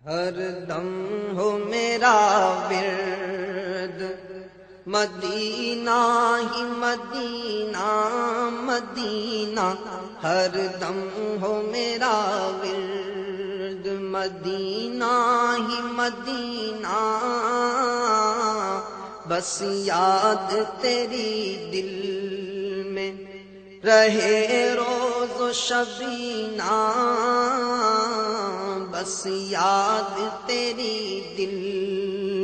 ہر دم ہو میرا ورد مدینہ ہی مدینہ مدینہ، ہر دم ہو میرا ورد مدینہ ہی مدینہ، بس یاد تیری دل میں رہے روز و شبینہ، بس یاد تیری دل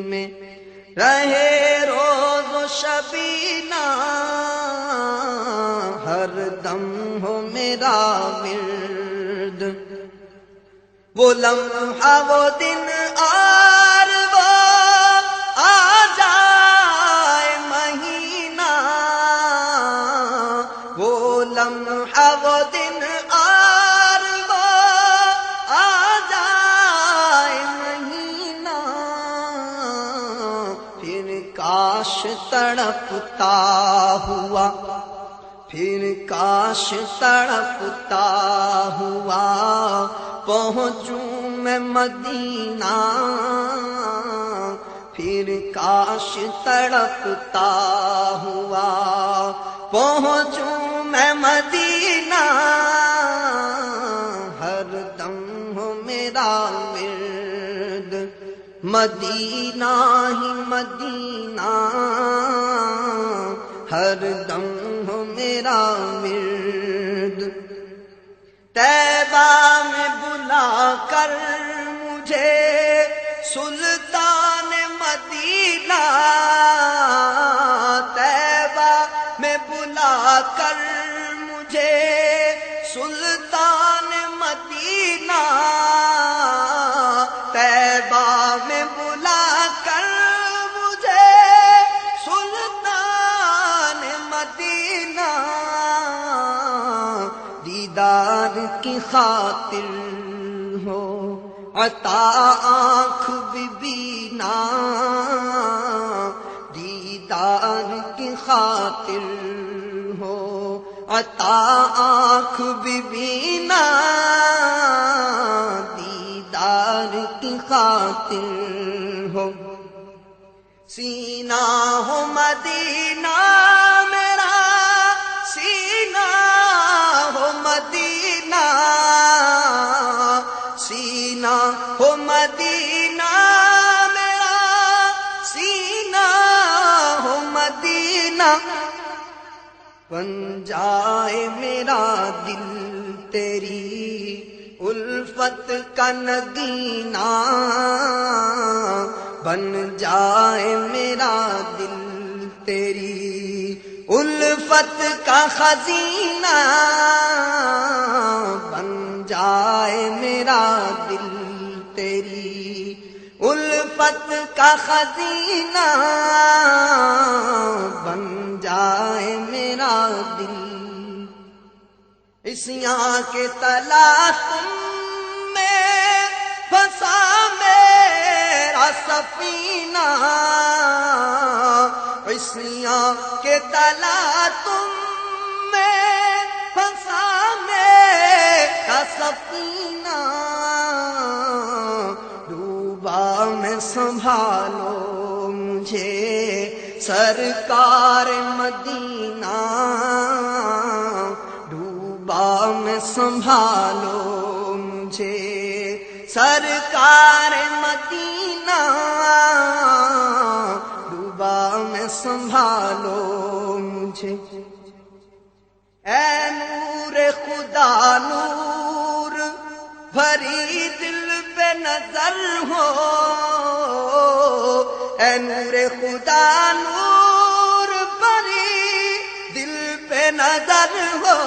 میں رہے روز و شبینہ، ہر دم ہو میرا ورد وہ لمحہ وہ دن اور وہ آ جائے مہینہ، وہ لمحہ وہ دن اور وہ آ جائے مہینہ، پھر کاش تڑپتا ہوا، پھر کاش تڑپتا ہوا پہنچوں میں مدینہ، پھر کاش تڑپتا ہوا پہنچوں میں مدینہ، ہر دم ہو میرا ورد مدینہ ہی مدینہ، ہر دم ہو میرا ورد، طیبہ میں بلا کر مجھے سلطان مدینہ، طیبہ میں بلا کر مجھے سلطان مدینہ، طیبہ میں بلا کر مجھے سلطان مدینہ، دیدار کی خاطر ہو عطا آنکھ بھی بینا، دیدار کی خاطر ہو عطا آنکھ بھی بینا، دیدار کی خاطر ہو سینہ ہو مدینہ میرا، سینہ ہو مدینہ، سینہ ہو مدینہ میرا، سینہ ہو مدینہ، بن جائے میرا دل تیری الفت کا نگینہ، بن جائے میرا دل تیری الفت کا خزینہ، بن جائے میرا دل تیری الفت کا خزینہ، بن جائے میرا دل، عصیاں کے تلا تم میں پھنسا میرا سفینہ، عصیاں کے تلا تم میں پھنسا میرا سفینہ، ڈوبا میں سنبھالو مجھے سرکار مدینہ، ڈوبا میں سنبھالو مجھے سرکار مدینہ، ڈوبا میں سنبھالو مجھے، اے نور خدا نور بھری دل پہ نظر ہو، اے نور خدا نور بھری دل پہ نظر ہو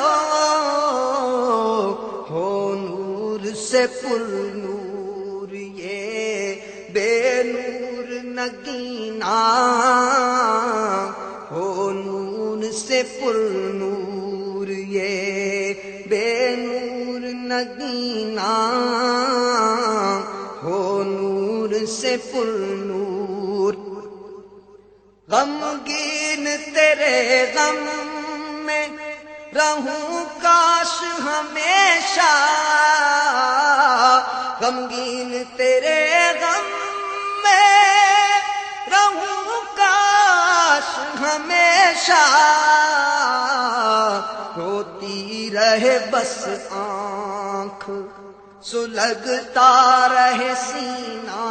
نور سے پر نور یہ بے نور نگینہ، ہو نور سے پر نور یہ بے نور نگینہ، ہو نور سے پر نور، غمگین تیرے غم میں رہوں کاش ہمیشہ، غمگین تیرے غم میں رہوں کاش ہمیشہ، روتی رہے بس آنکھ سلگتا رہے سینہ،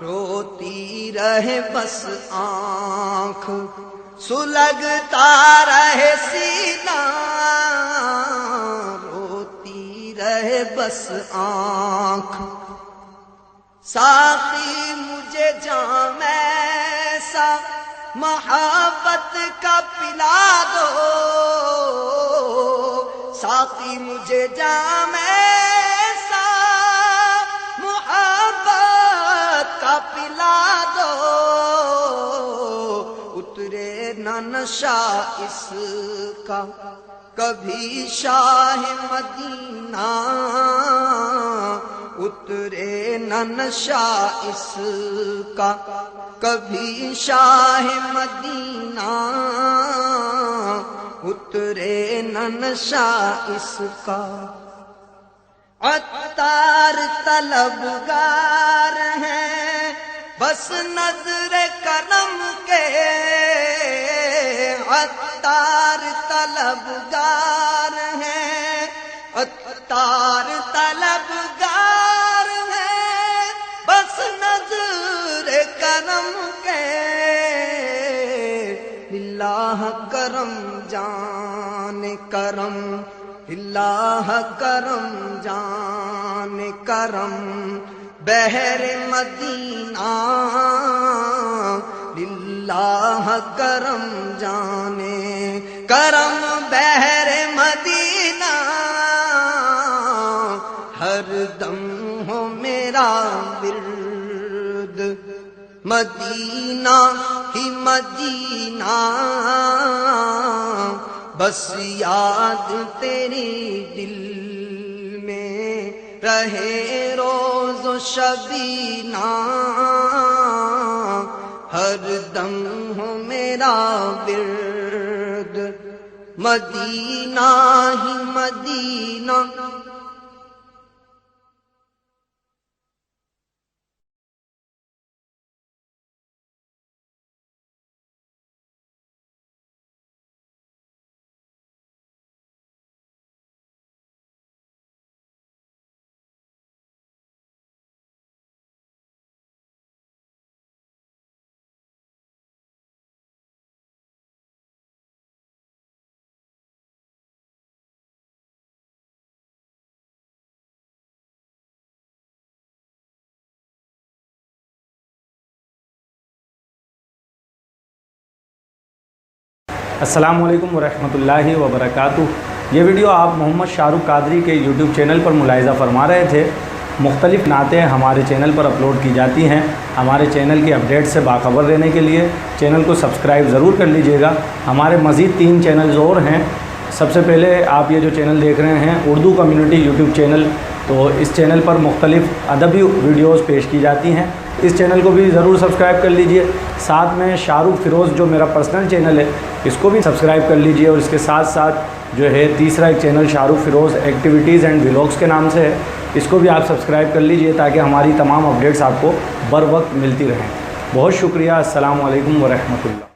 روتی رہے بس آنکھ سلگتا رہے سینہ، روتی رہے بس آنکھ۔ ساقی مجھے جام ایسا محبت کا پلا دو، ساقی مجھے جام ایسا محبت کا پلا دو، اترے نہ نشہ اس کا کبھی شاہ مدینہ، اترے نہ نشہ اس کا کبھی شاہ مدینہ، اترے نہ نشہ اس کا۔ عطار طلبگار ہیں بس نظر کرم کے، عطار طلبگار ہیں، عطار طلبگار ہیں بس نظر کرم کے، اللہ کرم جان کرم، اللہ کرم جان کرم، بحر مدینہ للہ کرم جانے کرم، بحر مدینہ ہر دم ہو میرا ورد، مدینہ ہی مدینہ، بس یاد تیری دل میں رہے روز و شبینہ، ہر دم ہو میرا ورد، مدینہ ہی مدینہ۔ السلام علیکم ورحمۃ اللہ وبرکاتہ۔ یہ ویڈیو آپ محمد شاہ رخ قادری کے یوٹیوب چینل پر ملاحظہ فرما رہے تھے۔ مختلف نعتیں ہمارے چینل پر اپلوڈ کی جاتی ہیں۔ ہمارے چینل کی اپڈیٹ سے باخبر رہنے کے لیے چینل کو سبسکرائب ضرور کر لیجئے گا۔ ہمارے مزید 3 چینلز اور ہیں۔ سب سے پہلے آپ یہ جو چینل دیکھ رہے ہیں اردو کمیونٹی یوٹیوب چینل، تو اس چینل پر مختلف ادبی ویڈیوز پیش کی جاتی ہیں، اس چینل کو بھی ضرور سبسکرائب کر لیجئے۔ ساتھ میں شاہ رخ فیروز جو میرا پرسنل چینل ہے اس کو بھی سبسکرائب کر لیجئے، اور اس کے ساتھ ساتھ جو ہے تیسرا ایک channel Shah Rukh Feroz activities and vlogs کے نام سے ہے، اس کو بھی آپ سبسکرائب کر لیجئے تاکہ ہماری تمام اپڈیٹس آپ کو بر وقت ملتی رہیں۔ بہت شکریہ۔ السلام علیکم ورحمۃ اللہ۔